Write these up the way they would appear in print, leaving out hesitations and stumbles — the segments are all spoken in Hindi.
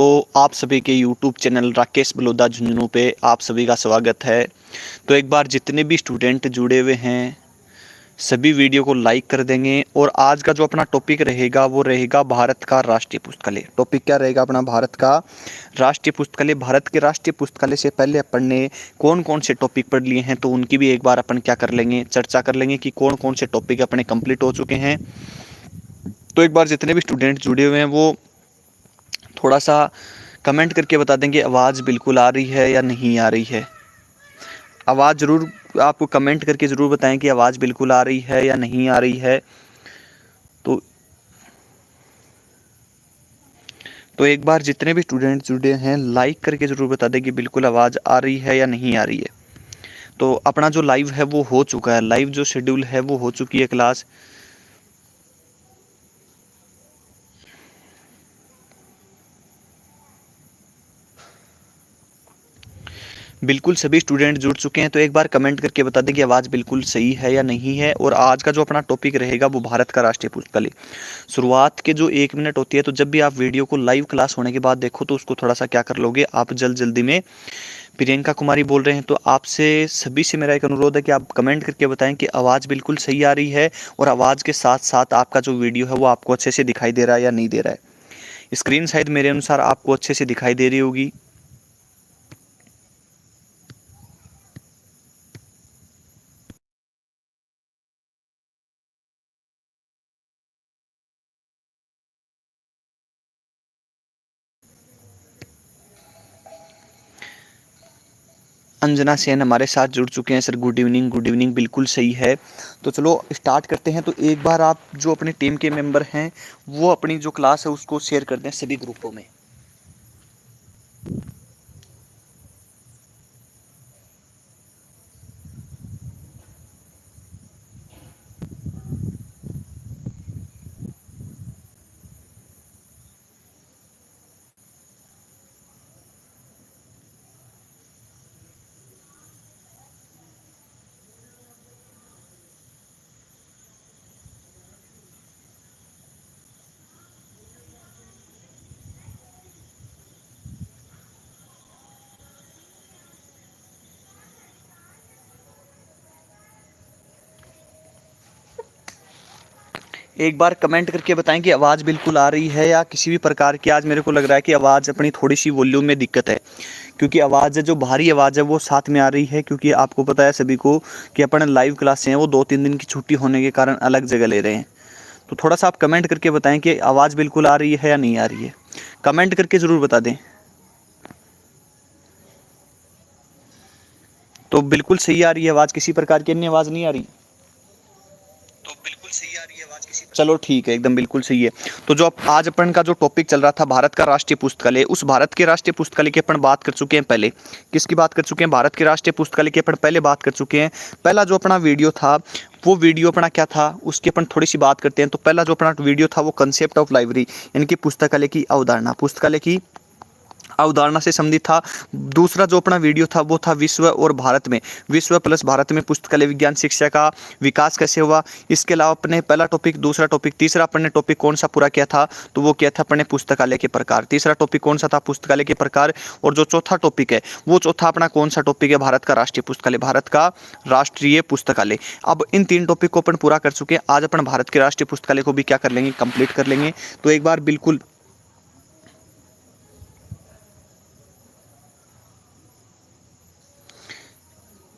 तो आप सभी के YouTube चैनल राकेश बलौदा झुंझुनू पे आप सभी का स्वागत है। तो एक बार जितने भी स्टूडेंट जुड़े हुए हैं सभी वीडियो को लाइक कर देंगे। और आज का जो अपना टॉपिक रहेगा वो रहेगा भारत का राष्ट्रीय पुस्तकालय। टॉपिक क्या रहेगा अपना? भारत का राष्ट्रीय पुस्तकालय। भारत के राष्ट्रीय पुस्तकालय से पहले अपन ने कौन कौन से टॉपिक पढ़ लिए हैं तो उनकी भी एक बार अपन क्या कर लेंगे, चर्चा कर लेंगे कि कौन कौन से टॉपिक अपने कंप्लीट हो चुके हैं। तो एक बार जितने भी स्टूडेंट जुड़े हुए हैं वो थोड़ा सा कमेंट करके बता देंगे आवाज़ बिल्कुल आ रही है या नहीं आ रही है। आवाज़ ज़रूर आपको कमेंट करके ज़रूर बताएं कि आवाज़ बिल्कुल आ रही है या नहीं आ रही है। तो एक बार जितने भी स्टूडेंट जुड़े हैं लाइक करके ज़रूर बता दें कि बिल्कुल आवाज़ आ रही है या नहीं आ रही है। तो अपना जो लाइव है वो हो चुका है, लाइव जो शेड्यूल है वो हो चुकी है क्लास। बिल्कुल सभी स्टूडेंट जुड़ चुके हैं। तो एक बार कमेंट करके बता दें कि आवाज़ बिल्कुल सही है या नहीं है। और आज का जो अपना टॉपिक रहेगा वो भारत का राष्ट्रीय पुस्तकालय। शुरुआत के जो 1 मिनट होती है, तो जब भी आप वीडियो को लाइव क्लास होने के बाद देखो तो उसको थोड़ा सा क्या कर लोगे आप, जल्दी में। प्रियंका कुमारी बोल रहे हैं, तो आपसे सभी से मेरा एक अनुरोध है कि आप कमेंट करके बताएं कि आवाज़ बिल्कुल सही आ रही है और आवाज़ के साथ साथ आपका जो वीडियो है वो आपको अच्छे से दिखाई दे रहा है या नहीं दे रहा है। स्क्रीन शायद मेरे अनुसार आपको अच्छे से दिखाई दे रही होगी। अंजना सेन हमारे साथ जुड़ चुके हैं। Sir good evening, good evening. बिल्कुल सही है। तो चलो स्टार्ट करते हैं। तो एक बार आप जो अपनी टीम के मेंबर हैं वो अपनी जो क्लास है उसको शेयर कर दें सभी ग्रुपों में। एक बार कमेंट करके बताएं कि आवाज़ बिल्कुल आ रही है या किसी भी प्रकार की। आज मेरे को लग रहा है कि आवाज़ अपनी थोड़ी सी वॉल्यूम में दिक्कत है, क्योंकि आवाज़ जो बाहरी आवाज़ है वो साथ में आ रही है। क्योंकि आपको पता है सभी को कि अपन लाइव क्लासें हैं वो 2-3 दिन की छुट्टी होने के कारण अलग जगह ले रहे हैं। तो थोड़ा सा आप कमेंट करके बताएं कि आवाज़ बिल्कुल आ रही है या नहीं आ रही है। कमेंट करके ज़रूर बता दें। तो बिल्कुल सही आ रही है आवाज़, किसी प्रकार की अन्य आवाज़ नहीं आ रही? तो बिल्कुल सही आ रही है आवाज़ किसी? चलो ठीक है, एकदम बिल्कुल सही है। तो जो आज अपन का जो टॉपिक चल रहा था भारत का राष्ट्रीय पुस्तकालय, उस भारत के राष्ट्रीय पुस्तकालय की अपन बात कर चुके हैं पहले। किसकी बात कर चुके हैं? भारत के राष्ट्रीय पुस्तकालय की अपन पहले बात कर चुके हैं। पहला जो अपना वीडियो था वो वीडियो अपना क्या था उसकी अपन थोड़ी सी बात करते हैं। तो पहला जो अपना वीडियो था वो कंसेप्ट ऑफ लाइब्रेरी, यानी कि पुस्तकालय की अवधारणा, पुस्तकालय की अवधारणा से संबंधित था। दूसरा जो अपना वीडियो था वो था विश्व और भारत में, विश्व प्लस भारत में पुस्तकालय विज्ञान शिक्षा का विकास कैसे हुआ। इसके अलावा अपने पहला टॉपिक, दूसरा टॉपिक, तीसरा अपन ने टॉपिक कौन सा पूरा किया था? तो वो किया था अपन ने पुस्तकालय के प्रकार। तीसरा टॉपिक कौन सा था? पुस्तकालय के प्रकार। और जो चौथा टॉपिक है वो चौथा अपना कौन सा टॉपिक है? भारत का राष्ट्रीय पुस्तकालय, भारत का राष्ट्रीय पुस्तकालय। अब इन 3 टॉपिक को अपन पूरा कर चुके हैं। आज अपन भारत के राष्ट्रीय पुस्तकालय को भी क्या कर लेंगे, कंप्लीट कर लेंगे। तो एक बार बिल्कुल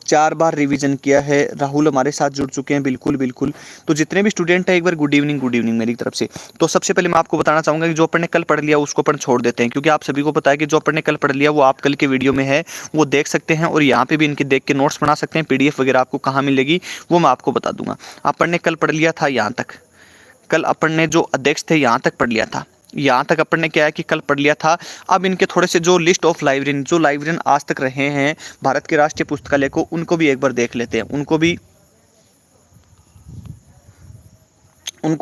4 बार रिवीजन किया है। राहुल हमारे साथ जुड़ चुके हैं। बिल्कुल बिल्कुल। तो जितने भी स्टूडेंट हैं एक बार गुड इवनिंग, गुड इवनिंग मेरी तरफ से। तो सबसे पहले मैं आपको बताना चाहूँगा कि जो अपन ने कल पढ़ लिया उसको अपन छोड़ देते हैं, क्योंकि आप सभी को पता है कि जो अपन ने कल पढ़ लिया वो आप कल के वीडियो में है, वो देख सकते हैं। और यहाँ पे भी इनके देख के नोट्स बना सकते हैं। PDF वगैरह आपको कहाँ मिलेगी वो मैं आपको बता दूंगा। अपन ने कल पढ़ लिया था यहाँ तक। कल अपन ने जो अध्यक्ष थे यहाँ तक पढ़ लिया था। यहाँ तक अपन ने क्या है कि कल पढ़ लिया था। अब इनके थोड़े से जो लिस्ट ऑफ लाइब्रेरियन, जो लाइब्रेरियन आज तक रहे हैं भारत के राष्ट्रीय पुस्तकालय को, उनको भी एक बार देख लेते हैं। उनको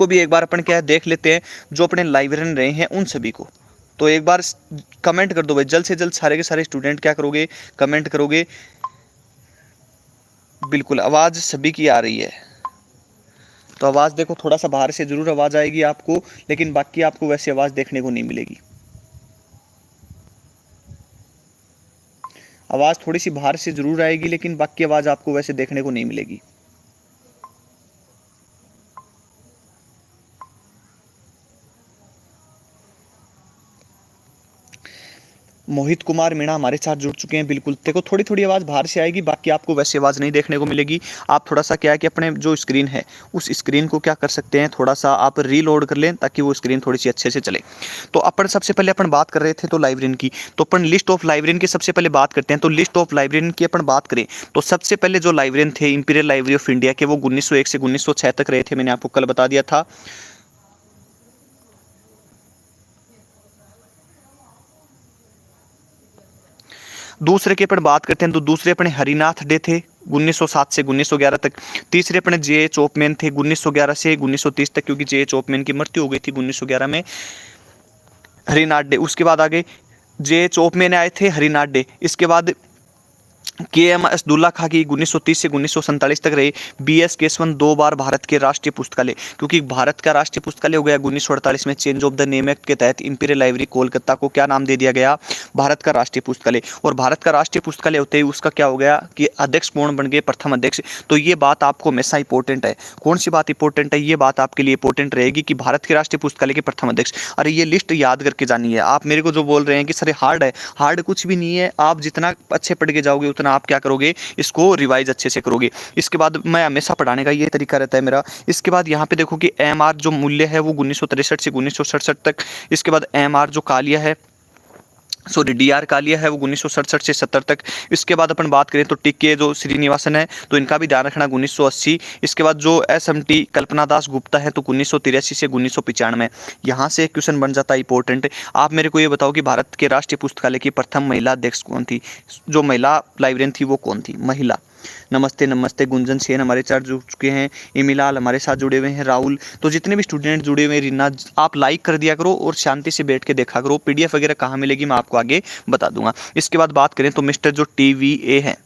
भी एक बार अपन क्या है देख लेते हैं, जो अपने लाइब्रेरियन रहे हैं उन सभी को। तो एक बार कमेंट कर दो भाई, जल्द से जल्द सारे के सारे स्टूडेंट क्या करोगे, कमेंट करोगे। बिल्कुल आवाज़ सभी की आ रही है। तो आवाज़ देखो, थोड़ा सा बाहर से ज़रूर आवाज़ आएगी आपको, लेकिन बाकी आपको वैसी आवाज़ देखने को नहीं मिलेगी। आवाज़ थोड़ी सी बाहर से ज़रूर आएगी, लेकिन बाकी आवाज़ आपको वैसे देखने को नहीं मिलेगी। मोहित कुमार मीणा हमारे साथ जुड़ चुके हैं। बिल्कुल, देखो थोड़ी थोड़ी आवाज़ बाहर से आएगी, बाकी आपको वैसे आवाज़ नहीं देखने को मिलेगी। आप थोड़ा सा क्या है कि अपने जो स्क्रीन है उस स्क्रीन को क्या कर सकते हैं, थोड़ा सा आप रीलोड कर लें ताकि वो स्क्रीन थोड़ी सी अच्छे से चले। तो अपन सबसे पहले अपन बात कर रहे थे तो लाइब्रेरियन की, तो अपन लिस्ट ऑफ लाइब्रेरियन की सबसे पहले बात करते हैं। तो लिस्ट ऑफ लाइब्रेरियन की अपन बात करें तो सबसे पहले जो लाइब्रेरियन थे इंपीरियल लाइब्रेरी ऑफ इंडिया के, वो 1901 से 1906 तक रहे थे, मैंने आपको कल बता दिया था। दूसरे की अपन बात करते हैं तो दूसरे अपने हरिनाथ डे थे 1907 से 1911 तक। तीसरे अपने जे चोपमैन थे 1911 से 1930 तक, क्योंकि जे चोपमैन की मृत्यु हो गई थी 1911 में। हरिनाथ डे, उसके बाद आगे जे चोपमैन आए थे हरिनाथ डे। इसके बाद के एम असदुल्ला खां की 1930 से 1947 तक रहे। बी एस केशवन 2 बार भारत के राष्ट्रीय पुस्तकालय, क्योंकि भारत का राष्ट्रीय पुस्तकालय हो गया 1948 में change of the name act के तहत इंपीरियल लाइब्रेरी कोलकाता को क्या नाम दे दिया गया, भारत का राष्ट्रीय पुस्तकालय। और भारत का राष्ट्रीय पुस्तकालय होते ही उसका क्या हो गया कि अध्यक्ष कौन बन गए, प्रथम अध्यक्ष। तो ये बात आपको हमेशा इंपॉर्टेंट है। कौन सी बात इंपॉर्टेंट है, ये बात आपके लिए इंपॉर्टेंट रहेगी कि भारत के राष्ट्रीय पुस्तकालय के प्रथम अध्यक्ष। अरे ये लिस्ट याद करके जानी है। आप मेरे को जो बोल रहे हैं कि सर हार्ड है, हार्ड कुछ भी नहीं है। आप जितना अच्छे पढ़ के जाओगे उतना आप क्या करोगे, इसको रिवाइज अच्छे से करोगे। इसके बाद मैं हमेशा पढ़ाने का ये तरीका रहता है मेरा। इसके बाद यहाँ पे देखो कि एमआर जो मूल्य है वो 1963 से 1967 तक। इसके बाद एमआर जो कालिया है, सॉरी डीआर कालिया है, वो 1967 से 70 तक। इसके बाद अपन बात करें तो टिक्के जो श्रीनिवासन है, तो इनका भी ध्यान रखना 1980। इसके बाद जो एसएमटी कल्पना दास गुप्ता है तो 1983 से 1995। यहाँ से एक क्वेश्चन बन जाता है इंपॉर्टेंट। आप मेरे को ये बताओ कि भारत के राष्ट्रीय पुस्तकालय की प्रथम महिला अध्यक्ष कौन थी, जो महिला लाइब्रेरियन थी वो कौन थी, महिला। नमस्ते नमस्ते, गुंजन सेन हमारे साथ जुड़ चुके हैं, इमिलाल हमारे साथ जुड़े हुए हैं, राहुल। तो जितने भी स्टूडेंट जुड़े हुए हैं, रीना, आप लाइक कर दिया करो और शांति से बैठ के देखा करो। पीडीएफ वगैरह कहाँ मिलेगी मैं आपको आगे बता दूंगा। इसके बाद बात करें तो मिस्टर जो टीवीए है,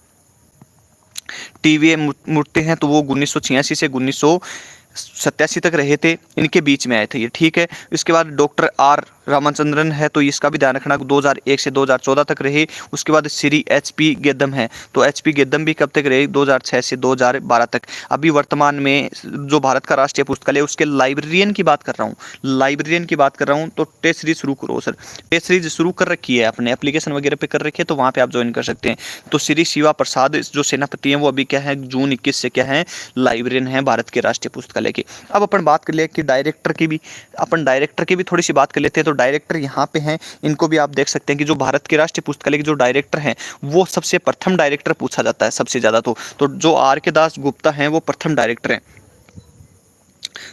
टीवीए मूर्ति हैं, तो वो 1986 से 1987 तक रहे थे, इनके बीच में आए थे ये, ठीक है। इसके बाद डॉक्टर आर रामचंद्रन है, तो इसका भी ध्यान रखना 2001 से 2014 तक रहे। उसके बाद श्री एचपी गेदम है, तो एचपी गेदम भी कब तक रहे, 2006 से 2012 तक। अभी वर्तमान में जो भारत का राष्ट्रीय पुस्तकालय उसके लाइब्रेरियन की बात कर रहा हूँ, लाइब्रेरियन की बात कर रहा हूँ। तो टेस्ट सीरीज शुरू करो सर, टेस्ट सीरीज शुरू कर रखी है, अपने एप्लीकेशन वगैरह पे कर रखी है, तो वहाँ पे आप ज्वाइन कर सकते हैं। तो श्री शिवा प्रसाद जो सेनापति हैं वो अभी क्या है, जून 21 से क्या है, लाइब्रेरियन है भारत के राष्ट्रीय पुस्तकालय के। अब अपन बात कर ले कि डायरेक्टर की भी, अपन डायरेक्टर की भी थोड़ी सी बात कर लेते हैं। तो डायरेक्टर यहाँ पे हैं, इनको भी आप देख सकते हैं कि जो भारत के राष्ट्रीय पुस्तकालय के जो डायरेक्टर हैं वो सबसे प्रथम डायरेक्टर पूछा जाता है सबसे ज़्यादा। तो जो आर के दास गुप्ता हैं वो प्रथम डायरेक्टर हैं।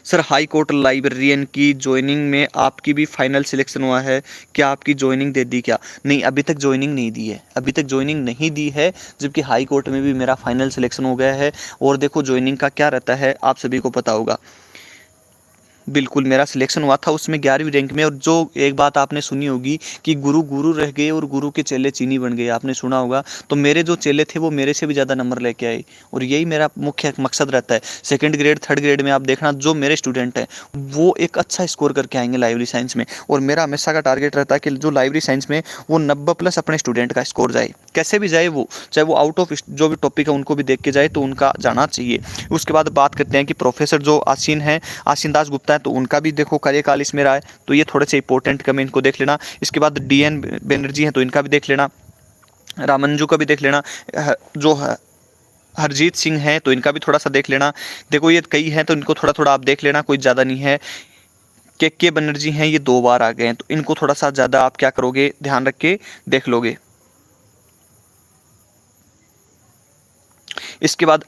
सर हाई कोर्ट लाइब्रेरियन की ज्वाइनिंग में आपकी भी फाइनल सिलेक्शन हुआ है क्या, आपकी ज्वाइनिंग दे दी क्या? नहीं, अभी तक ज्वाइनिंग नहीं दी है, अभी तक ज्वाइनिंग नहीं दी है, जबकि हाई कोर्ट में भी मेरा फाइनल सिलेक्शन हो गया है। और देखो ज्वाइनिंग का क्या रहता है आप सभी को पता होगा। बिल्कुल, मेरा सिलेक्शन हुआ था उसमें 11वीं रैंक में। और जो एक बात आपने सुनी होगी कि गुरु गुरु रह गए और गुरु के चेले चीनी बन गए, आपने सुना होगा। तो मेरे जो चेले थे वो मेरे से भी ज़्यादा नंबर लेके आए, और यही मेरा मुख्य मकसद रहता है। सेकंड ग्रेड थर्ड ग्रेड में आप देखना जो मेरे स्टूडेंट हैं वो एक अच्छा स्कोर करके आएंगे लाइब्रेरी साइंस में। और मेरा हमेशा का टारगेट रहता है कि जो लाइब्रेरी साइंस में वो 90+ अपने स्टूडेंट का स्कोर जाए, कैसे भी जाए वो, चाहे वो आउट ऑफ जो भी टॉपिक है उनको भी देख के जाए, तो उनका जाना चाहिए। उसके बाद बात करते हैं कि प्रोफेसर जो आसीन है, आसीन दास गुप्ता है, तो उनका भी देखो कार्यकाल इसमें रहा है, तो ये थोड़े से इंपॉर्टेंट कमेंट को देख लेना। इसके बाद डीएन बनर्जी हैं, तो इनका भी देख लेना, रामंजू का भी देख लेना, जो हरजीत सिंह हैं तो इनका भी थोड़ा सा देख लेना। देखो ये कई हैं तो इनको थोड़ा थोड़ा आप देख लेना, कोई ज़्यादा नहीं है। के बनर्जी हैं, ये 2 बार आ गए हैं, तो इनको थोड़ा सा ज़्यादा आप क्या करोगे, ध्यान रख के देख लोगे। इसके बाद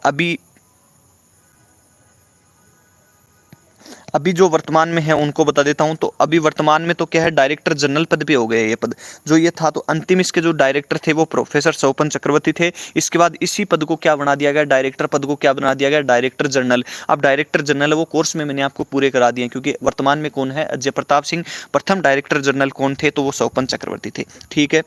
अभी जो वर्तमान में है उनको बता देता हूं। तो अभी वर्तमान में तो क्या है, डायरेक्टर जनरल पद पे हो गए ये पद, जो ये था। तो अंतिम इसके जो डायरेक्टर थे वो प्रोफेसर सोपन चक्रवर्ती थे। इसके बाद इसी पद को क्या बना दिया गया, डायरेक्टर पद को क्या बना दिया गया, डायरेक्टर जनरल। अब डायरेक्टर जनरल वो कोर्स में मैंने आपको पूरे करा दिए, क्योंकि वर्तमान में कौन है, अजय प्रताप सिंह। प्रथम डायरेक्टर जनरल कौन थे, तो वो सोपन चक्रवर्ती थे, ठीक है।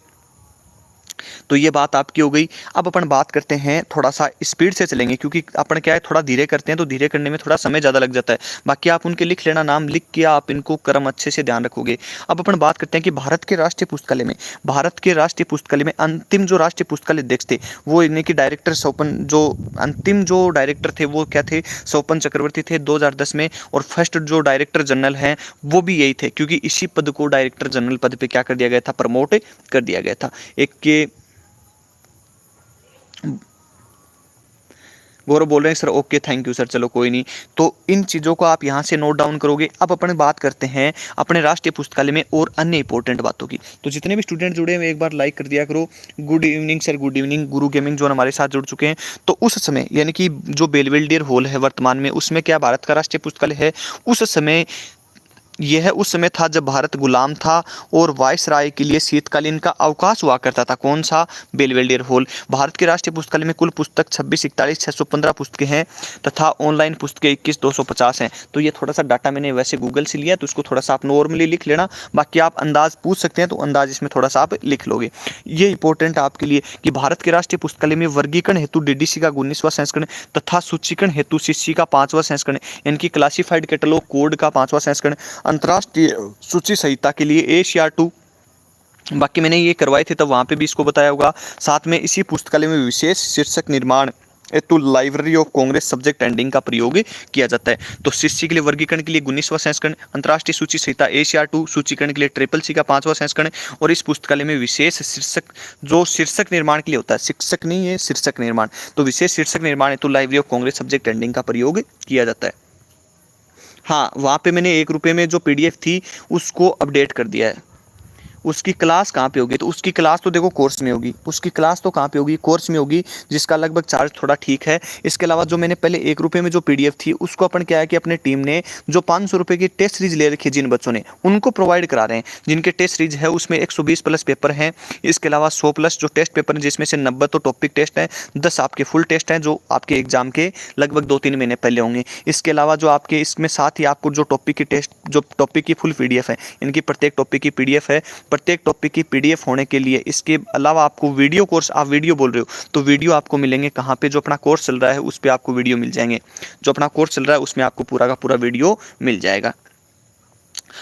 तो ये बात आपकी हो गई। अब अपन बात करते हैं, थोड़ा सा स्पीड से चलेंगे क्योंकि अपन क्या है थोड़ा धीरे करते हैं तो धीरे करने में थोड़ा समय ज़्यादा लग जाता है। बाकी आप उनके लिख लेना, नाम लिख के आप इनको क्रम अच्छे से ध्यान रखोगे। अब अपन बात करते हैं कि भारत के राष्ट्रीय पुस्तकालय में, भारत के राष्ट्रीय पुस्तकालय में अंतिम जो राष्ट्रीय पुस्तकालय अध्यक्ष थे वो इन्हीं के डायरेक्टर स्वपन, जो अंतिम जो डायरेक्टर थे वो क्या थे, स्वपन चक्रवर्ती थे 2010 में। और फर्स्ट जो डायरेक्टर जनरल हैं वो भी यही थे, क्योंकि इसी पद को डायरेक्टर जनरल पद पे क्या कर दिया गया था, प्रमोट कर दिया गया था। एक के गौरव बोल रहे हैं sir, okay thank you sir, चलो कोई नहीं। तो इन चीज़ों को आप यहाँ से नोट डाउन करोगे। अब अपन बात करते हैं अपने राष्ट्रीय पुस्तकालय में और अन्य इंपॉर्टेंट बातों की। तो जितने भी स्टूडेंट जुड़े हैं एक बार लाइक कर दिया करो। Good evening sir, good evening. गुरु गेमिंग जोन हमारे साथ जुड़ चुके हैं। तो उस समय यानी कि जो बेलवेल्डियर हॉल है वर्तमान में, उसमें क्या भारत का राष्ट्रीय पुस्तकालय है। उस समय यह उस समय था जब भारत गुलाम था और वायसराय के लिए शीतकालीन का अवकाश हुआ करता था। कौन सा, बेलवेल्डियर हॉल। भारत के राष्ट्रीय पुस्तकालय में कुल पुस्तक 2641 पुस्तकें हैं तथा ऑनलाइन पुस्तकें 21250 हैं। तो ये थोड़ा सा डाटा मैंने वैसे गूगल से लिया, तो उसको थोड़ा सा आप नॉर्मली लिख लेना। बाकी आप अंदाज पूछ सकते हैं तो अंदाज इसमें थोड़ा सा आप लिख लोगे। ये इंपॉर्टेंट आपके लिए कि भारत के राष्ट्रीय पुस्तकालय में वर्गीकरण हेतु डीडीसी का 19वां संस्करण तथा सूचीकरण हेतु सीसी का 5वां संस्करण, यानी क्लासिफाइड कैटलॉग कोड का 5वां संस्करण, अंतर्राष्ट्रीय सूची संहिता के लिए एशिया 2, बाकी मैंने ये करवाए थे तब वहाँ पे भी इसको बताया होगा। साथ में इसी पुस्तकालय में विशेष शीर्षक निर्माण हेतु library of Congress subject ending का प्रयोग किया जाता है। तो शिष्य के लिए वर्गीकरण के लिए 19वां संस्करण, अंतर्राष्ट्रीय सूची संहिता एशिया 2, सूचीकरण के लिए ट्रिपल सी का 5वां संस्करण। और इस पुस्तकालय में विशेष शीर्षक, जो शीर्षक निर्माण के लिए होता है, शिक्षक नहीं है शीर्षक निर्माण, तो विशेष शीर्षक निर्माण हेतु library of Congress subject ending का प्रयोग किया जाता है। हाँ, वहाँ पे मैंने 1 रुपये में जो PDF थी उसको अपडेट कर दिया है। उसकी क्लास कहाँ पे होगी, तो उसकी क्लास तो देखो कोर्स में होगी। उसकी क्लास तो कहाँ पे होगी, कोर्स में होगी, जिसका लगभग चार्ज थोड़ा ठीक है। इसके अलावा जो मैंने पहले 1 रुपये में जो PDF थी उसको अपन क्या है कि अपने टीम ने जो 500 रुपये की टेस्ट सीरीज ले रखी है जिन बच्चों ने, उनको प्रोवाइड करा रहे हैं। जिनके टेस्ट सीरीज है उसमें 120 प्लस पेपर हैं। इसके अलावा 100 प्लस जो टेस्ट पेपर हैं, जिसमें से 90 तो टॉपिक टेस्ट हैं, 10 आपके फुल टेस्ट हैं जो आपके एग्जाम के लगभग 2-3 महीने पहले होंगे। इसके अलावा जो आपके इसमें साथ ही आपको जो टॉपिक की टेस्ट, जो टॉपिक की फुल PDF है, इनकी प्रत्येक टॉपिक की PDF है। प्रत्येक टॉपिक की PDF होने के लिए इसके अलावा आपको वीडियो कोर्स, आप वीडियो बोल रहे हो तो वीडियो आपको मिलेंगे कहाँ पे, जो अपना कोर्स चल रहा है उस पर आपको वीडियो मिल जाएंगे। जो अपना कोर्स चल रहा है उसमें आपको पूरा का पूरा वीडियो मिल जाएगा।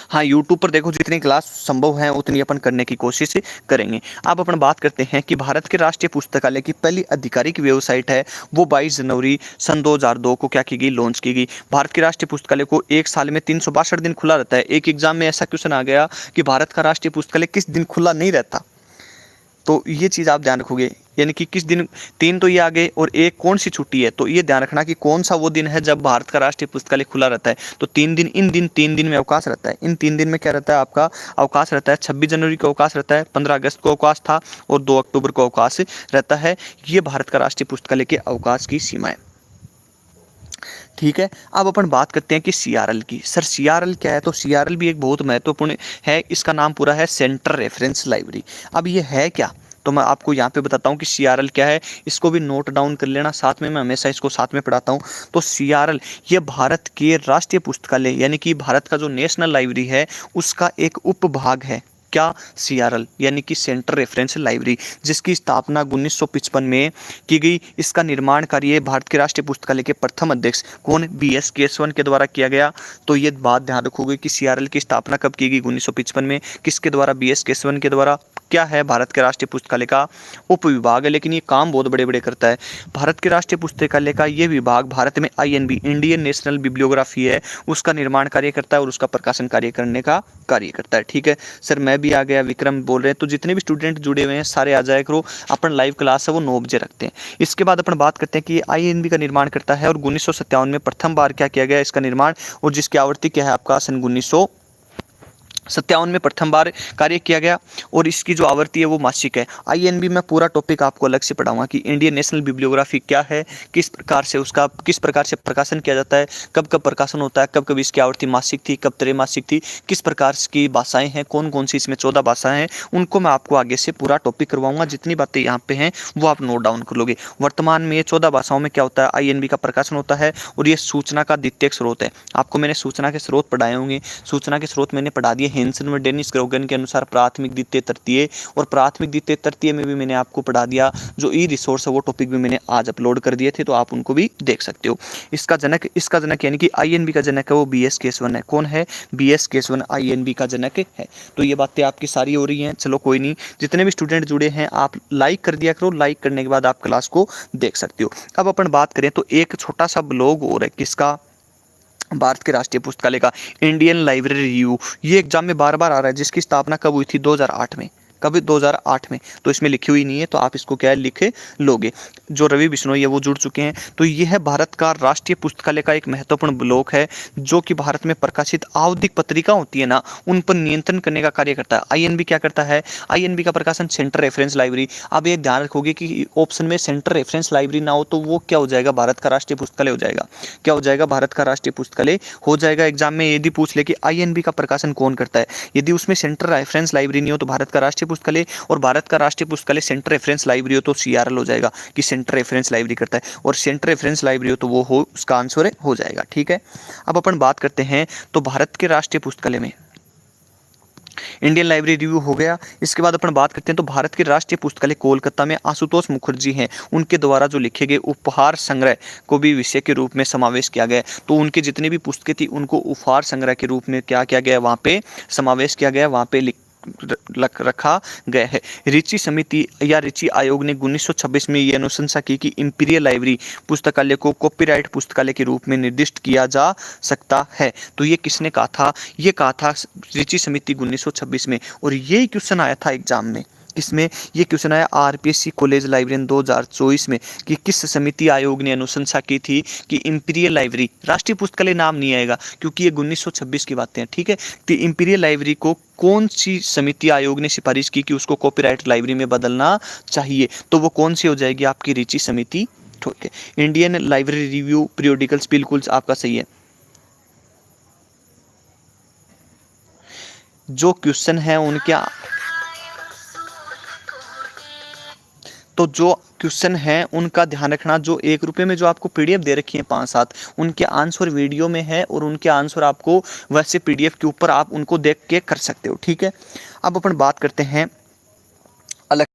हाँ, यूट्यूब पर देखो जितनी क्लास संभव है उतनी अपन करने की कोशिश करेंगे। अब अपन बात करते हैं कि भारत के राष्ट्रीय पुस्तकालय की पहली आधिकारिक वेबसाइट है वो 22 जनवरी सन 2002 को क्या की गई, लॉन्च की गई। भारत के राष्ट्रीय पुस्तकालय को एक साल में 362 दिन खुला रहता है। एक एग्जाम में ऐसा क्वेश्चन आ गया कि भारत का राष्ट्रीय पुस्तकालय किस दिन खुला नहीं रहता, तो ये चीज़ आप ध्यान रखोगे, यानी कि किस दिन। 3 तो ये आ गए और एक कौन सी छुट्टी है, तो ये ध्यान रखना कि कौन सा वो दिन है जब भारत का राष्ट्रीय पुस्तकालय खुला रहता है। तो 3 दिन, इन दिन 3 दिन में अवकाश रहता है। इन 3 दिन में क्या रहता है, आपका अवकाश रहता है। 26 जनवरी को अवकाश रहता है, 15 अगस्त को अवकाश था और 2 अक्टूबर को अवकाश रहता है। ये भारत का राष्ट्रीय पुस्तकालय के अवकाश की सीमाएँ, ठीक है। अब अपन बात करते हैं कि CRL की। सर CRL क्या है, तो CRL भी एक बहुत महत्वपूर्ण है। इसका नाम पूरा है सेंट्रल रेफरेंस लाइब्रेरी। अब ये है क्या, तो मैं आपको यहाँ पे बताता हूँ कि CRL क्या है। इसको भी नोट डाउन कर लेना, साथ में मैं हमेशा इसको साथ में पढ़ाता हूँ। तो CRL ये भारत के राष्ट्रीय पुस्तकालय यानी कि भारत का जो नेशनल लाइब्रेरी है उसका एक उपभाग है। क्या, CRL यानी कि सेंट्रल रेफरेंस लाइब्रेरी, जिसकी स्थापना 1955 में की गई। इसका निर्माण कार्य भारत के राष्ट्रीय पुस्तकालय के प्रथम अध्यक्ष कौन, BS केशवन के द्वारा किया गया। तो ये बात ध्यान रखोगे कि CRL की स्थापना कब की गई, 1955 में। किसके द्वारा, BS केशवन के द्वारा। क्या है, भारत के राष्ट्रीय पुस्तकालय का उपविभाग है, लेकिन ये काम बहुत बड़े बड़े करता है। भारत के राष्ट्रीय पुस्तकालय का ये विभाग भारत में INB इंडियन नेशनल बिब्लियोग्राफी है, उसका निर्माण कार्य करता है और उसका प्रकाशन कार्य करने का कार्य करता है, ठीक है। सर मैं भी आ गया, विक्रम बोल रहे हैं। तो जितने भी स्टूडेंट जुड़े हुए हैं सारे आ जाया करो। अपन लाइव क्लास है वो 9 बजे रखते हैं। इसके बाद अपन बात करते हैं कि INB का निर्माण करता है और 1957 में प्रथम बार क्या किया गया इसका निर्माण, और जिसकी आवृत्ति क्या है आपका सन 1957 में प्रथम बार कार्य किया गया और इसकी जो आवृत्ति है वो मासिक है। INB में पूरा टॉपिक आपको अलग से पढ़ाऊंगा कि इंडियन नेशनल बिब्लियोग्राफी क्या है, किस प्रकार से उसका किस प्रकार से प्रकाशन किया जाता है, कब कब प्रकाशन होता है, कब कब इसकी आवृत्ति मासिक थी, कब त्रैमासिक थी, किस प्रकार की भाषाएं हैं, कौन कौन सी इसमें 14 भाषाएं हैं, उनको मैं आपको आगे से पूरा टॉपिक करवाऊंगा। जितनी बातें यहाँ पे हैं वो आप नोट डाउन कर लोगे। वर्तमान में ये 14 भाषाओं में क्या होता है, INB का प्रकाशन होता है और ये सूचना का द्वितीयक स्रोत है। आपको मैंने सूचना के स्रोत पढ़ाए होंगे, सूचना के स्रोत मैंने पढ़ा दिए हेंसन व डेनिस ग्रोगन के अनुसार प्राथमिक, द्वितीय, तृतीय, और प्राथमिक, द्वितीय, तृतीय में भी मैंने आपको पढ़ा दिया। जो ई रिसोर्स है वो टॉपिक भी मैंने आज अपलोड कर दिए थे, तो आप उनको भी देख सकते हो। इसका जनक यानी कि आईएनबी का जनक है वो बीएस केशवन है। कौन है? बीएस केशवन आईएनबी का जनक है। तो ये बातें आपकी सारी हो रही हैं। चलो कोई नहीं, जितने भी स्टूडेंट जुड़े हैं आप लाइक कर दिया करो, लाइक करने के बाद आप क्लास को देख सकते हो। अब अपन बात करें तो एक छोटा सा ब्लॉग और है, किसका? भारत के राष्ट्रीय पुस्तकालय का, इंडियन लाइब्रेरी रिव्यू। ये एग्जाम में बार बार आ रहा है, जिसकी स्थापना कब हुई थी? 2008 में। कभी 2008 में। तो इसमें लिखी हुई नहीं है, तो आप इसको क्या है लिखे लोगे। जो रवि बिश्नोई है वो जुड़ चुके हैं। तो यह है भारत का राष्ट्रीय पुस्तकालय का एक महत्वपूर्ण ब्लॉक है, जो कि भारत में प्रकाशित आवधिक पत्रिका होती है ना, उन पर नियंत्रण करने का कार्य करता है। आईएनबी क्या करता है? आईएनबी का प्रकाशन सेंटर रेफरेंस लाइब्रेरी। अब ये ध्यान रखोगे कि ऑप्शन में सेंटर रेफरेंस लाइब्रेरी ना हो तो वो क्या हो जाएगा? भारत का राष्ट्रीय पुस्तकालय हो जाएगा। क्या हो जाएगा? भारत का राष्ट्रीय पुस्तकालय हो जाएगा। एग्जाम में यदि पूछ ले कि आईएनबी का प्रकाशन कौन करता है, यदि उसमें सेंटर रेफरेंस लाइब्रेरी नहीं हो तो भारत का राष्ट्रीय पुस्तकालय, और भारत का राष्ट्रीय पुस्तकालय सेंटर रेफरेंस लाइब्रेरी हो तो सीआरएल हो जाएगा कि सेंटर रेफरेंस लाइब्रेरी करता है, और सेंटर रेफरेंस लाइब्रेरी हो तो वो हो, उसका आंसर हो जाएगा। ठीक है। अब अपन बात करते हैं तो भारत के राष्ट्रीय पुस्तकालय में इंडियन लाइब्रेरी रिव्यू हो गया। इसके बाद अपन बात करते हैं तो भारत के राष्ट्रीय पुस्तकालय कोलकाता में आशुतोष मुखर्जी हैं, उनके द्वारा जो लिखे गए उपहार संग्रह को भी विषय के रूप में समावेश किया गया। तो उनकी जितनी भी पुस्तकें थी उनको उपहार संग्रह के रूप में क्या किया गया? वहाँ पे समावेश किया गया, वहाँ पे रखा गया है। रिचि समिति या रिचि आयोग ने 1926 में यह अनुशंसा की कि इंपीरियल लाइब्रेरी पुस्तकालय को कॉपीराइट पुस्तकालय के रूप में निर्दिष्ट किया जा सकता है। तो ये किसने कहा था? ये कहा था रिचि समिति 1926 में। और यही क्वेश्चन आया था एग्जाम में। इसमें ये क्वेश्चन आया आरपीएससी कॉलेज लाइब्रेरियन 2024 में कि किस समिति आयोग ने अनुशंसा की थी कि इंपीरियल लाइब्रेरी, राष्ट्रीय पुस्तकालय नाम नहीं आएगा क्योंकि ये 1926 की बातें हैं। ठीक है। तो इंपीरियल लाइब्रेरी को कौन सी समिति आयोग ने सिफारिश की कि उसको कॉपीराइट लाइब्रेरी में बदलना चाहिए? तो वो कौन सी हो जाएगी? आपकी रिचि समिति। ठीक है। इंडियन लाइब्रेरी रिव्यू पीरियोडिकल्स बिल्कुल आपका सही है। जो क्वेश्चन है उनके, तो जो क्वेश्चन है उनका ध्यान रखना। जो 1 रुपये में जो आपको पीडीएफ दे रखी है 5-7, उनके आंसर वीडियो में है और उनके आंसर आपको वैसे पीडीएफ के ऊपर आप उनको देख के कर सकते हो। ठीक है। अब अपन बात करते हैं अलग।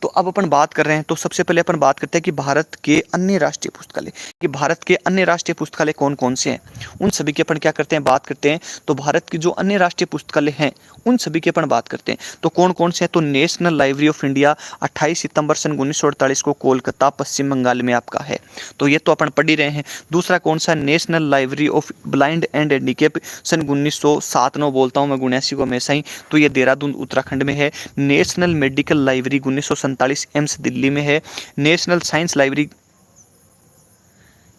तो अब अपन बात कर रहे हैं तो सबसे पहले अपन बात करते हैं कि भारत के अन्य राष्ट्रीय पुस्तकालय, कि भारत के अन्य राष्ट्रीय पुस्तकालय कौन कौन से हैं, उन सभी की अपन क्या करते हैं बात करते हैं। तो भारत की जो अन्य राष्ट्रीय पुस्तकालय हैं उन सभी की अपन बात करते हैं। तो कौन कौन से हैं? तो नेशनल लाइब्रेरी ऑफ इंडिया 28 सितंबर सन 1948 को कोलकाता पश्चिम बंगाल में आपका है। तो ये तो अपन पढ़ ही रहे हैं। दूसरा कौन सा? National library of blind and handicap सन 1907, बोलता हूँ मैं 79 को हमेशा ही, तो ये देहरादून उत्तराखंड में है। National medical library 1947 AIIMS Delhi में है। नेशनल साइंस लाइब्रेरी,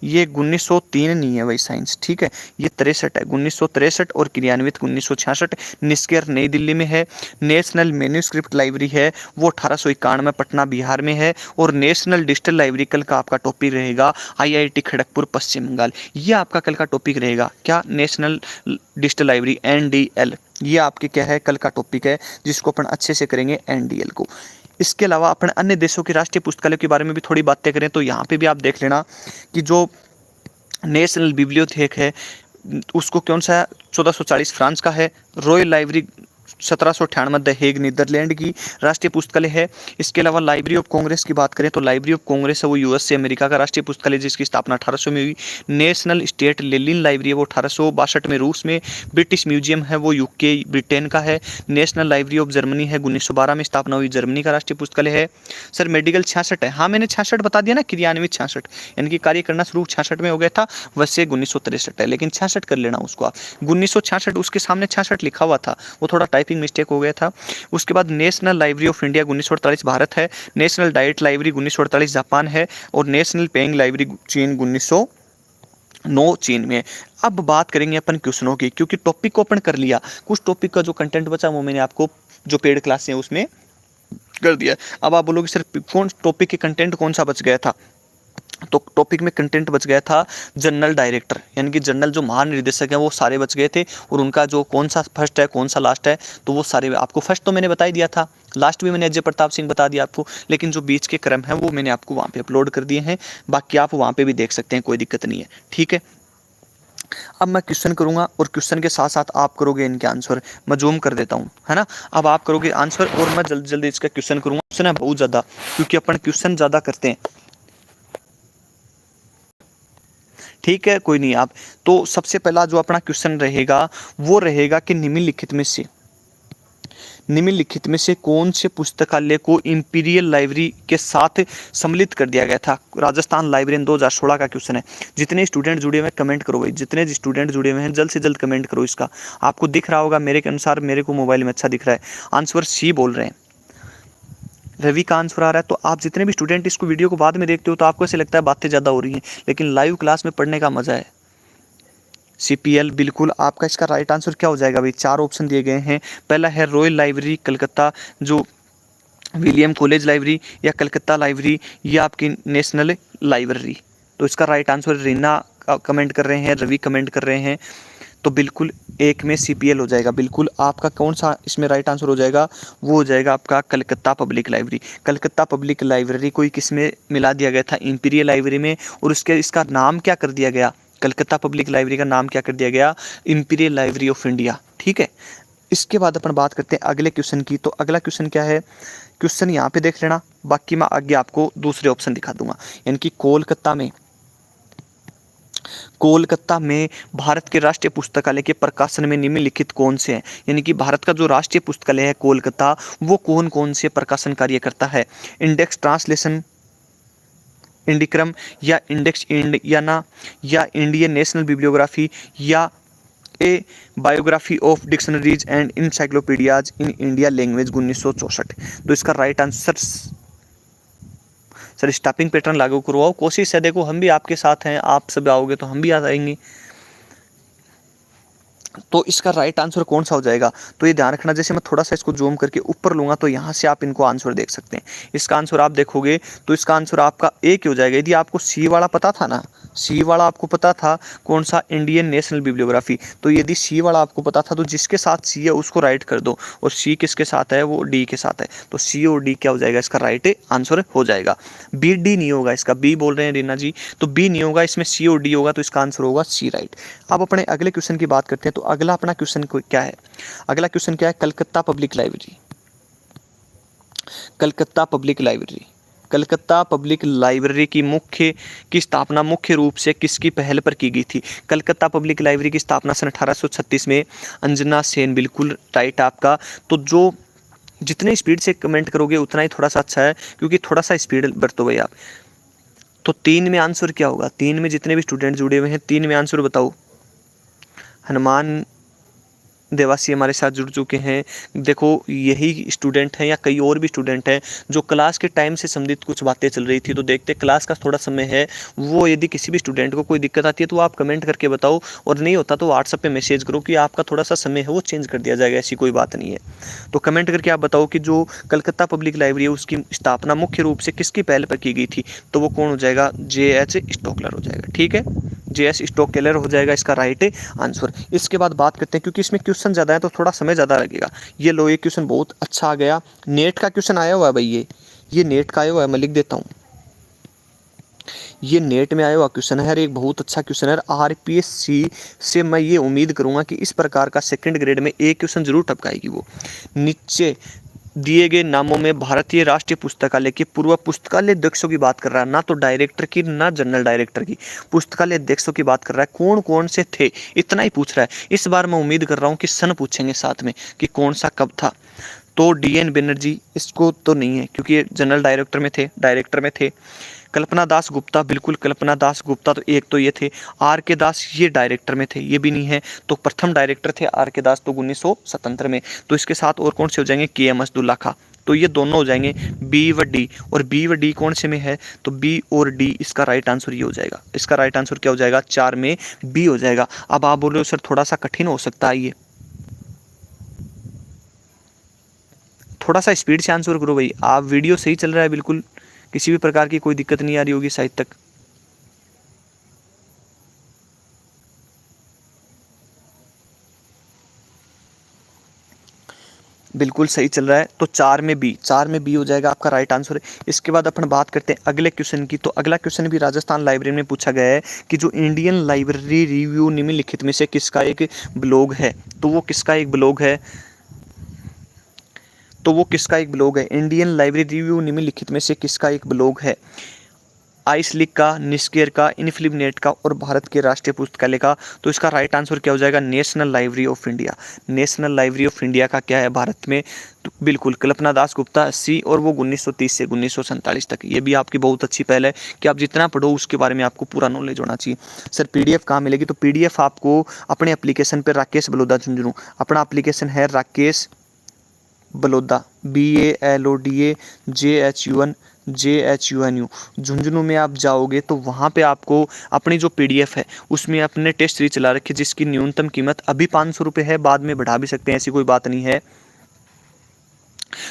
ये 1903 नहीं है भाई साइंस। ठीक है। ये 63 है, 1963, और क्रियान्वित 1966, निष्केर नई दिल्ली में है। नेशनल मैन्युस्क्रिप्ट लाइब्रेरी है वो 1891 में पटना बिहार में है। और नेशनल डिजिटल लाइब्रेरी कल का आपका टॉपिक रहेगा आईआईटी खड़गपुर पश्चिम बंगाल। ये आपका कल का टॉपिक रहेगा क्या? National digital library NDL. ये आपके क्या है? कल का टॉपिक है जिसको अपन अच्छे से करेंगे एनडीएल को। इसके अलावा अपन अन्य देशों के राष्ट्रीय पुस्तकालय के बारे में भी थोड़ी बातें करें तो यहाँ पे भी आप देख लेना कि जो नेशनल बिब्लियोथेक है उसको कौन सा 1440 फ्रांस का है। Royal library 1798 the Hague Netherland की राष्ट्रीय पुस्तकालय है। इसके अलावा लाइब्रेरी ऑफ कांग्रेस की बात करें तो लाइब्रेरी ऑफ कांग्रेस है वो यूएस से अमेरिका का राष्ट्रीय पुस्तकालय जिसकी स्थापना 1800 में हुई। नेशनल स्टेट लेलिन लाइब्रेरी है वो 1862 में रूस में। ब्रिटिश म्यूजियम है वो यूके ब्रिटेन का है। नेशनल लाइब्रेरी ऑफ जर्मनी है 1912 में स्थापना हुई, जर्मनी का राष्ट्रीय पुस्तकालय है। सर मेडिकल 66 है। हाँ मैंने 66 बता दिया ना, क्रियान्वित 66 यानी कि कार्य करना शुरू 66 में हो गया था, वैसे 1963 है, लेकिन 66 कर लेना उसको आप। 1966 उसके सामने 66 लिखा हुआ था, वो थोड़ा टाइपिंग मिस्टेक हो गया था। उसके बाद national library of India 1948 Bharat है। नेशनल डाइट लाइब्रेरी 1948 जापान है। और नेशनल पेइंग लाइब्रेरी चीन 1909 चीन में। अब बात करेंगे अपन क्वेश्चनों की, क्योंकि टॉपिक को अपन कर लिया, कुछ टॉपिक का जो कंटेंट बचा वो मैंने आपको जो पेड क्लास है उसमें कर दिया। अब आप बोलोगे सर कौन टॉपिक के कंटेंट कौन सा बच गया था? तो टॉपिक में कंटेंट बच गया था जनरल डायरेक्टर, यानी कि जनरल जो महानिर्देशक हैं वो सारे बच गए थे। और उनका जो कौन सा फर्स्ट है कौन सा लास्ट है तो वो सारे आपको फर्स्ट तो मैंने बता ही दिया था, लास्ट भी मैंने अजय प्रताप सिंह बता दिया आपको, लेकिन जो बीच के क्रम है वो मैंने आपको वहाँ पे अपलोड कर दिए हैं। बाकी आप वहाँ पे भी देख सकते हैं, कोई दिक्कत नहीं है। ठीक है। अब मैं क्वेश्चन करूंगा और क्वेश्चन के साथ साथ आप करोगे इनके आंसर। मैं जूम कर देता हूं, है ना। अब आप करोगे आंसर और मैं जल्दी जल्दी इसका क्वेश्चन करूंगा। क्वेश्चन है बहुत ज्यादा, क्योंकि अपन क्वेश्चन ज्यादा करते हैं। ठीक है, कोई नहीं। आप तो सबसे पहला जो अपना क्वेश्चन रहेगा वो रहेगा कि निम्नलिखित में से कौन से पुस्तकालय को इंपीरियल लाइब्रेरी के साथ सम्मिलित कर दिया गया था। राजस्थान लाइब्रेरी 2016 का क्वेश्चन है। जितने स्टूडेंट जुड़े हुए हैं कमेंट करो भाई, जितने स्टूडेंट जुड़े हुए हैं जल्द से जल्द कमेंट करो इसका। आपको दिख रहा होगा, मेरे के अनुसार मेरे को मोबाइल में अच्छा दिख रहा है। आंसर सी बोल रहे हैं, रवि का आंसर आ रहा है। तो आप जितने भी स्टूडेंट इसको वीडियो को बाद में देखते हो तो आपको ऐसे लगता है बातें ज़्यादा हो रही हैं, लेकिन लाइव क्लास में पढ़ने का मजा है। सीपीएल बिल्कुल आपका इसका राइट आंसर क्या हो जाएगा भाई। चार ऑप्शन दिए गए हैं। पहला है रॉयल लाइब्रेरी कलकत्ता, जो विलियम कॉलेज लाइब्रेरी, या कलकत्ता लाइब्रेरी, या आपकी नेशनल लाइब्रेरी। तो इसका राइट आंसर रीना कमेंट कर रहे हैं, रवि कमेंट कर रहे हैं। तो बिल्कुल एक में सीपीएल हो जाएगा। बिल्कुल आपका कौन सा इसमें राइट आंसर हो जाएगा, वो हो जाएगा आपका Calcutta public library. Calcutta public library को किस में मिला दिया गया था, इंपीरियल लाइब्रेरी में। और उसके इसका नाम क्या कर दिया गया, कलकत्ता पब्लिक लाइब्रेरी का नाम क्या कर दिया गया, इंपीरियल लाइब्रेरी ऑफ इंडिया। ठीक है, इसके बाद अपन बात करते हैं अगले क्वेश्चन की। तो अगला क्वेश्चन क्या है, क्वेश्चन यहाँ पे देख लेना, बाकी मैं आगे आपको दूसरे ऑप्शन दिखा दूंगा। यानी कि कोलकाता में भारत के राष्ट्रीय पुस्तकालय के प्रकाशन में निम्नलिखित कौन से हैं। यानी कि भारत का जो राष्ट्रीय पुस्तकालय है कोलकाता, वो कौन कौन से प्रकाशन कार्य करता है। इंडेक्स ट्रांसलेशन इंडिक्रम, या इंडेक्स इंडियाना, या इंडियन नेशनल बिब्लियोग्राफी, या a biography of dictionaries and encyclopaedias in India language 1964। तो इसका right answer sir stopping pattern लागू करवाओ। कोशिश है, देखो हम भी आपके साथ हैं, आप सब आओगे तो हम भी आ जाएंगे। तो इसका राइट आंसर कौन सा हो जाएगा, तो ये ध्यान रखना। जैसे मैं थोड़ा सा इसको जूम करके ऊपर लूंगा तो यहाँ से आप इनको आंसर देख सकते हैं। इसका आंसर आप देखोगे तो इसका आंसर आपका ए क्यों हो जाएगा। यदि आपको सी वाला पता था ना, सी वाला आपको पता था कौन सा, इंडियन नेशनल बिब्लियोग्राफी। तो यदि सी वाला आपको पता था तो जिसके साथ सी है उसको राइट कर दो, और सी किसके साथ है, वो डी के साथ है। तो सी और डी क्या हो जाएगा, इसका राइट आंसर हो जाएगा। बी डी नहीं होगा, इसका बी बोल रहे हैं रीना जी, तो बी नहीं होगा, इसमें सी और डी होगा। तो इसका आंसर होगा सी राइट। अब अपने अगले क्वेश्चन की बात करते हैं। तो अगला अपना क्वेश्चन क्या है, अगला क्वेश्चन क्या है, Calcutta public library. Calcutta public library Calcutta public library की स्थापना मुख्य रूप से किसकी पहल पर की गई थी। कलकत्ता पब्लिक लाइब्रेरी की स्थापना सन 1836 में अंजना सेन, बिल्कुल राइट आपका। तो जो जितने स्पीड से कमेंट करोगे उतना ही थोड़ा सा अच्छा है, क्योंकि थोड़ा सा स्पीड बरतो भाई आप। तो तीन में आंसर क्या होगा, तीन में जितने भी स्टूडेंट जुड़े हुए हैं तीन में आंसर बताओ। हनुमान देवासी हमारे साथ जुड़ चुके हैं। देखो यही स्टूडेंट हैं या कई और भी स्टूडेंट हैं जो क्लास के टाइम से संबंधित कुछ बातें चल रही थी, तो देखते क्लास का थोड़ा समय है वो, यदि किसी भी स्टूडेंट को कोई दिक्कत आती है तो आप कमेंट करके बताओ, और नहीं होता तो व्हाट्सएप पे मैसेज करो कि आपका थोड़ा सा समय है वो चेंज कर दिया जाएगा, ऐसी कोई बात नहीं है। तो कमेंट करके आप बताओ कि जो कलकत्ता पब्लिक लाइब्रेरी है उसकी स्थापना मुख्य रूप से किसकी पहल पर की गई थी। तो वो कौन हो जाएगा, JH स्टोकलर हो जाएगा। ठीक है, JS स्टोकलर हो जाएगा इसका राइट आंसर। इसके बाद बात करते हैं, क्योंकि इसमें क्वेश्चन ज़्यादा है तो थोड़ा समय ज़्यादा लगेगा। ये लो, ये क्वेश्चन बहुत अच्छा आ गया, नेट का क्वेश्चन आया हुआ है भाई, ये नेट का आया हुआ है, मैं लिख देता हूँ। ये नेट में आया हुआ क्वेश्चन है, एक बहुत अच्छा क्वेश्चन है। RPSC से मैं ये उम्मीद करूंगा कि इस प्रकार का सेकंड ग्रेड में एक क्वेश्चन जरूर टपकाएगी वो। नीचे दिए गए नामों में भारतीय राष्ट्रीय पुस्तकालय के पूर्व पुस्तकालय अध्यक्षों की बात कर रहा है, ना तो डायरेक्टर की ना जनरल डायरेक्टर की, पुस्तकालय अध्यक्षों की बात कर रहा है। कौन कौन से थे इतना ही पूछ रहा है। इस बार मैं उम्मीद कर रहा हूँ कि सन पूछेंगे साथ में कि कौन सा कब था। तो DN बनर्जी इसको तो नहीं है, क्योंकि ये जनरल डायरेक्टर में थे। कल्पना दास गुप्ता, बिल्कुल कल्पना दास गुप्ता, तो एक तो ये थे। RK दास ये डायरेक्टर में थे, ये भी नहीं है। तो प्रथम डायरेक्टर थे RK दास, तो 1977 में। तो इसके साथ और कौन से हो जाएंगे, KM असदुल्ला खां। तो ये दोनों हो जाएंगे B व D, और B व D कौन से में है, तो B और D इसका राइट आंसर ये हो जाएगा। इसका राइट आंसर क्या हो जाएगा, 4 में B हो जाएगा। अब आप बोल रहे हो सर थोड़ा सा कठिन हो सकता है ये, थोड़ा सा स्पीड से आंसर करो भाई। आप वीडियो सही चल रहा है बिल्कुल, किसी भी प्रकार की कोई दिक्कत नहीं आ रही होगी शायद तक। बिल्कुल सही चल रहा है। तो चार में बी हो जाएगा आपका राइट आंसर। इसके बाद अपन बात करते हैं अगले क्वेश्चन की। तो अगला क्वेश्चन भी राजस्थान लाइब्रेरी में पूछा गया है कि जो इंडियन लाइब्रेरी रिव्यू निम्नलिखित में से किसका एक ब्लॉग है। तो वो किसका एक ब्लॉग है, इंडियन लाइब्रेरी रिव्यू निम्नलिखित में से किसका एक ब्लॉग है। आइसलिक का, निस्केर का, इनफिलिपनेट का और भारत के राष्ट्रीय पुस्तकालय का। तो इसका राइट आंसर क्या हो जाएगा, national library of India. National library of India का क्या है भारत में, तो बिल्कुल कल्पना दास गुप्ता सी, और वो 1930 से 1947 तक। ये भी आपकी बहुत अच्छी पहल है कि आप जितना पढ़ो उसके बारे में आपको पूरा नॉलेज होना चाहिए। सर पीडीएफ कहाँ मिलेगी, तो पीडीएफ आपको अपने एप्लीकेशन पर राकेश बलौदा झुंझुनू, अपना एप्लीकेशन है राकेश बलौदा, BALODAJHUN झुंझुनू में आप जाओगे तो वहाँ पे आपको अपनी जो पीडीएफ है उसमें अपने टेस्ट सीरीज चला रखी है, जिसकी न्यूनतम कीमत अभी 500 रुपये है, बाद में बढ़ा भी सकते हैं, ऐसी कोई बात नहीं है।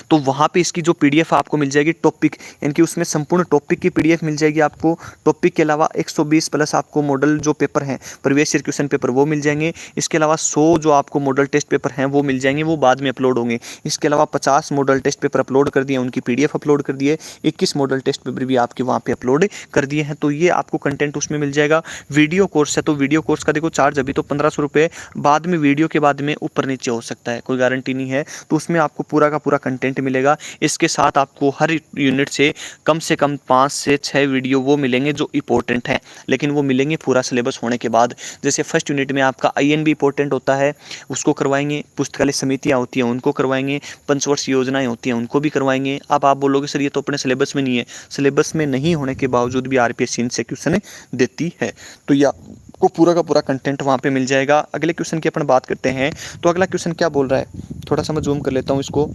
तो वहाँ पे इसकी जो पीडीएफ आपको मिल जाएगी टॉपिक, यानी कि उसमें संपूर्ण टॉपिक की पीडीएफ मिल जाएगी आपको। टॉपिक के अलावा 120 प्लस आपको मॉडल जो पेपर हैं, प्रीवियस ईयर क्वेश्चन पेपर, वो मिल जाएंगे। इसके अलावा 100 जो आपको मॉडल टेस्ट पेपर हैं वो मिल जाएंगे, वो बाद में अपलोड होंगे। इसके अलावा 50 मॉडल टेस्ट पेपर अपलोड कर दिए, उनकी पीडीएफ अपलोड कर दिए, 21 मॉडल टेस्ट पेपर भी आपके वहाँ पे अपलोड कर दिए हैं। तो ये आपको कंटेंट उसमें मिल जाएगा। वीडियो कोर्स है, तो वीडियो कोर्स का देखो चार्ज अभी तो 1500 रुपये, बाद में वीडियो के बाद में ऊपर नीचे हो सकता है, कोई गारंटी नहीं है। तो उसमें आपको पूरा का पूरा कंटेंट मिलेगा। इसके साथ आपको हर यूनिट से कम 5 से 6 वीडियो वो मिलेंगे जो इंपॉर्टेंट हैं, लेकिन वो मिलेंगे पूरा सिलेबस होने के बाद। जैसे फर्स्ट यूनिट में आपका आईएनबी इंपॉर्टेंट होता है, उसको करवाएंगे। पुस्तकालय समितियाँ होती हैं उनको करवाएंगे। पंचवर्षीय योजनाएं होती हैं उनको भी करवाएंगे। अब आप बोलोगे सर ये तो अपने सिलेबस में नहीं है, सिलेबस में नहीं होने के बावजूद भी आरपीएससी इनसे क्वेश्चन देती है। तो या को पूरा का पूरा कंटेंट वहाँ पे मिल जाएगा। अगले क्वेश्चन की अपन बात करते हैं। तो अगला क्वेश्चन क्या बोल रहा है, थोड़ा सा मैं जूम कर लेता हूँ इसको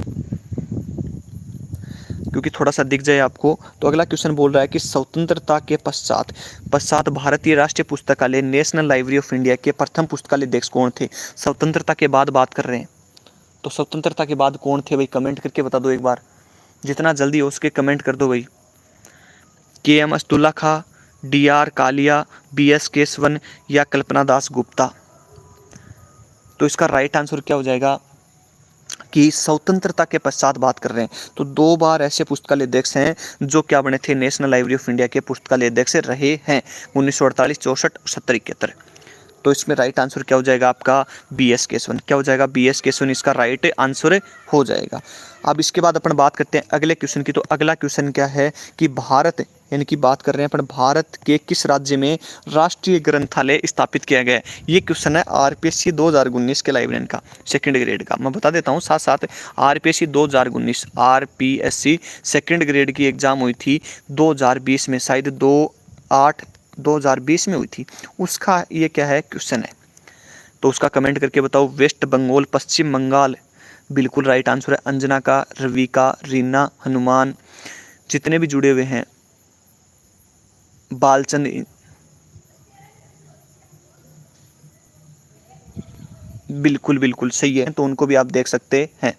क्योंकि थोड़ा सा दिख जाए आपको। तो अगला क्वेश्चन बोल रहा है कि स्वतंत्रता के पश्चात पश्चात भारतीय राष्ट्रीय पुस्तकालय नेशनल लाइब्रेरी ऑफ इंडिया के प्रथम पुस्तकालय अध्यक्ष कौन थे। स्वतंत्रता के बाद बात कर रहे हैं, तो स्वतंत्रता के बाद कौन थे भाई, कमेंट करके बता दो एक बार, जितना जल्दी हो उसके कमेंट कर दो भाई। KM अब्दुल्ला खां, DR कालिया, BS केशवन या कल्पना दास गुप्ता। तो इसका राइट आंसर क्या हो जाएगा कि स्वतंत्रता के पश्चात बात कर रहे हैं। तो 2 बार ऐसे पुस्तकालय अध्यक्ष हैं जो क्या बने थे, नेशनल लाइब्रेरी ऑफ इंडिया के पुस्तकालय अध्यक्ष रहे हैं, 1948, 64, 70, 71। तो इसमें राइट आंसर क्या हो जाएगा आपका, BS केशवन। क्या हो जाएगा, BS केशवन इसका राइट आंसर हो जाएगा। अब इसके बाद अपन बात करते हैं अगले क्वेश्चन की। तो अगला क्वेश्चन क्या है कि भारत, यानी कि बात कर रहे हैं अपन भारत के किस राज्य में राष्ट्रीय ग्रंथालय स्थापित किया गया है। ये क्वेश्चन है आरपीएससी 2019 के लाइब्रेरियन का, सेकंड ग्रेड का। मैं बता देता हूँ साथ साथ, आरपीएससी 2019, आरपीएससी सेकंड ग्रेड की एग्जाम हुई थी 2020 में, शायद 2020 में हुई थी। उसका ये क्या है क्वेश्चन है, तो उसका कमेंट करके बताओ। वेस्ट बंगाल, पश्चिम बंगाल, बिल्कुल राइट आंसर है। अंजना का, रविका, रीना, हनुमान, जितने भी जुड़े हुए हैं, बालचंद, बिल्कुल बिल्कुल सही है, तो उनको भी आप देख सकते हैं।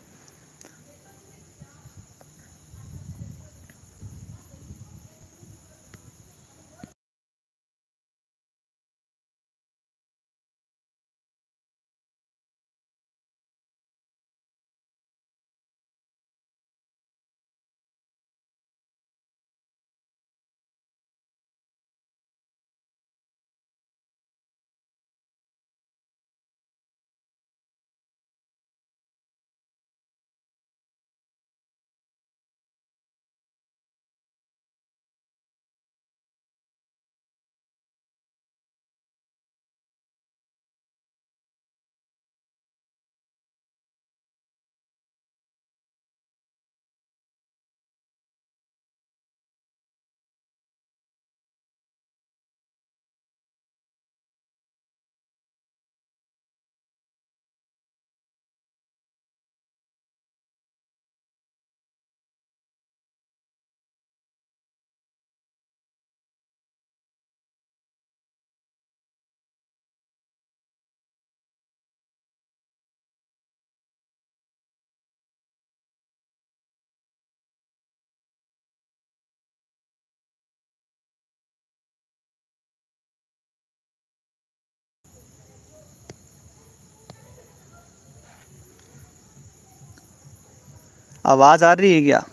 आवाज़ आ रही है क्या?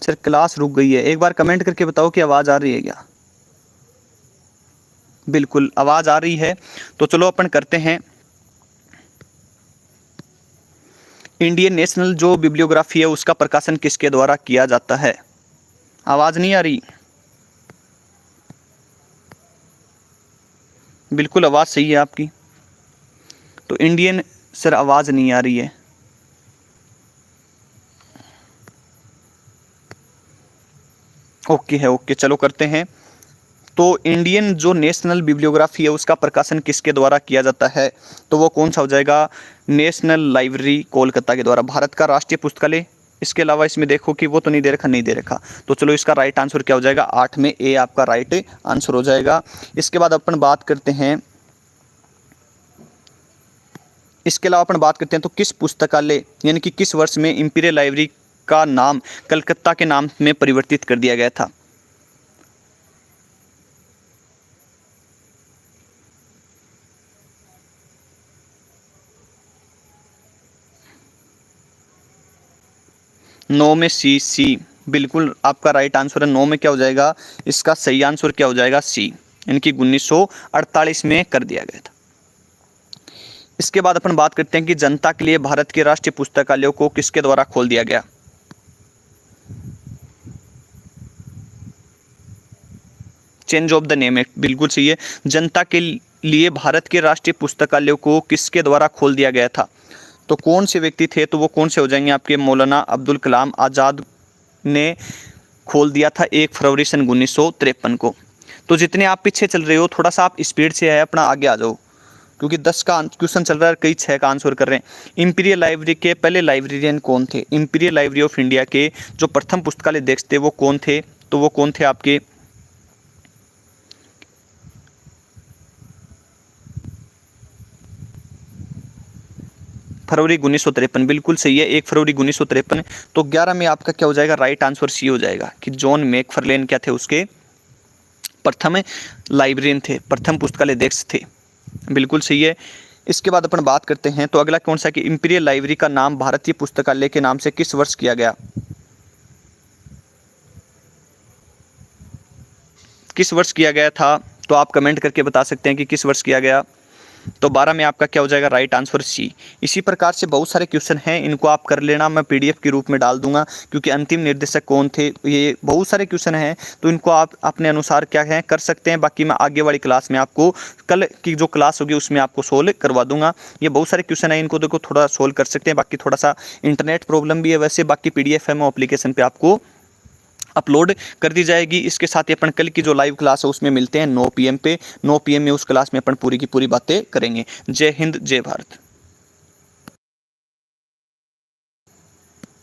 सर क्लास रुक गई है, एक बार कमेंट करके बताओ कि आवाज़ आ रही है क्या? बिल्कुल आवाज़ आ रही है। तो चलो अपन करते हैं, इंडियन नेशनल जो बिब्लियोग्राफी है उसका प्रकाशन किसके द्वारा किया जाता है? आवाज़ नहीं आ रही? बिल्कुल आवाज़ सही है आपकी। तो इंडियन, सर आवाज़ नहीं आ रही है। ओके है, ओके चलो करते हैं। तो इंडियन जो नेशनल बिब्लियोग्राफी है उसका प्रकाशन किसके द्वारा किया जाता है? तो वो कौन सा हो जाएगा? नेशनल लाइब्रेरी कोलकाता के द्वारा, भारत का राष्ट्रीय पुस्तकालय। इसके अलावा इसमें देखो कि वो तो नहीं दे रखा, नहीं दे रखा। तो चलो इसका राइट आंसर क्या हो जाएगा? 8 में ए आपका राइट आंसर हो जाएगा। इसके बाद अपन बात करते हैं, इसके अलावा अपन बात करते हैं तो किस पुस्तकालय यानी कि किस वर्ष में इंपीरियल लाइब्रेरी का नाम कलकत्ता के नाम में परिवर्तित कर दिया गया था? नौ में सी, सी बिल्कुल आपका राइट आंसर है। 9 में क्या हो जाएगा? इसका सही आंसर क्या हो जाएगा? सी, यानी कि 1948 में कर दिया गया था। इसके बाद अपन बात करते हैं कि जनता के लिए भारत के राष्ट्रीय पुस्तकालयों को किसके द्वारा खोल दिया गया? Change of the name act, बिल्कुल सही है। जनता के लिए भारत के राष्ट्रीय पुस्तकालयों को किसके द्वारा खोल दिया गया था? तो कौन से व्यक्ति थे? तो वो कौन से हो जाएंगे आपके? मौलाना अब्दुल कलाम आज़ाद ने खोल दिया था 1 फरवरी सन 1953 को। तो जितने आप पीछे चल रहे हो थोड़ा सा आप स्पीड से है अपना आगे आ जाओ, क्योंकि 10 का क्वेश्चन चल रहा है, कई 6 का आंसर कर रहे हैं। इंपीरियल लाइब्रेरी के पहले लाइब्रेरियन कौन थे? इंपीरियल लाइब्रेरी ऑफ इंडिया के जो प्रथम पुस्तकालय अध्यक्ष थे वो कौन थे? तो वो कौन थे आपके? फरवरी 1953, बिल्कुल सही है, 1 फरवरी 1953। तो 11 में आपका क्या हो जाएगा? राइट आंसर सी हो जाएगा कि जॉन मैकफार्लेन क्या थे? उसके प्रथम लाइब्रेरियन थे, प्रथम पुस्तकालय अध्यक्ष थे। बिल्कुल सही है। इसके बाद अपन बात करते हैं तो अगला कौन सा कि इंपीरियल लाइब्रेरी का नाम भारतीय पुस्तकालय के नाम से किस वर्ष किया गया? किस वर्ष किया गया था? तो आप कमेंट करके बता सकते हैं कि किस वर्ष किया गया। तो 12 में आपका क्या हो जाएगा? Right answer C. इसी प्रकार से बहुत सारे क्वेश्चन हैं, इनको आप कर लेना, मैं पीडीएफ के रूप में डाल दूंगा, क्योंकि अंतिम निर्देशक कौन थे, ये बहुत सारे क्वेश्चन हैं, तो इनको आप अपने अनुसार क्या है कर सकते हैं। बाकी मैं आगे वाली क्लास में आपको, कल की जो क्लास होगी उसमें आपको सोल्व करवा दूंगा। ये बहुत सारे क्वेश्चन हैं, इनको देखो थोड़ा सोल्व कर सकते हैं। बाकी थोड़ा सा इंटरनेट प्रॉब्लम भी है, वैसे बाकी पीडीएफ है वो एप्लीकेशन पर आपको अपलोड कर दी जाएगी। इसके साथ ही अपन कल की जो लाइव क्लास है उसमें मिलते हैं 9 PM पे। 9 PM में उस क्लास में अपन पूरी की पूरी बातें करेंगे। जय हिंद, जय भारत।